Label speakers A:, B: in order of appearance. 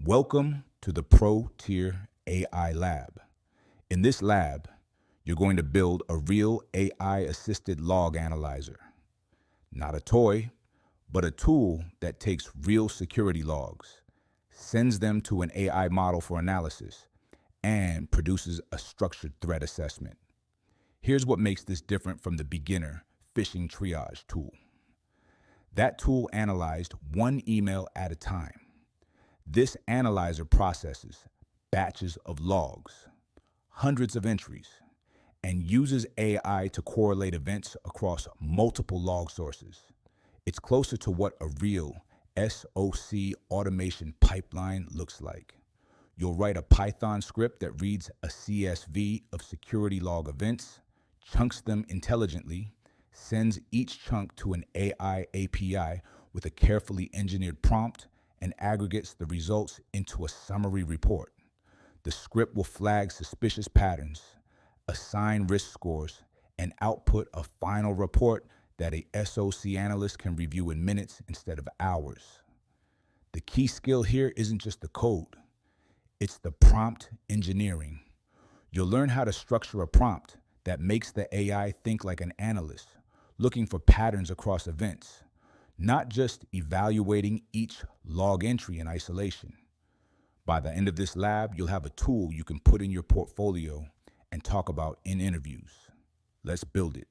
A: Welcome to the Pro Tier AI Lab. In this lab, you're going to build a real AI-assisted log analyzer. Not a toy, but a tool that takes real security logs, sends them to an AI model for analysis, and produces a structured threat assessment. Here's what makes this different from the beginner phishing triage tool. That tool analyzed one email at a time. This analyzer processes batches of logs, hundreds of entries, and uses AI to correlate events across multiple log sources. It's closer to what a real SOC automation pipeline looks like. You'll write a Python script that reads a CSV of security log events, chunks them intelligently, sends each chunk to an AI API with a carefully engineered prompt, and aggregates the results into a summary report. The script will flag suspicious patterns, assign risk scores, and output a final report that a SOC analyst can review in minutes instead of hours. The key skill here isn't just the code, it's the prompt engineering. You'll learn how to structure a prompt that makes the AI think like an analyst, looking for patterns across events, not just evaluating each log entry in isolation. By the end of this lab, you'll have a tool you can put in your portfolio and talk about in interviews. Let's build it.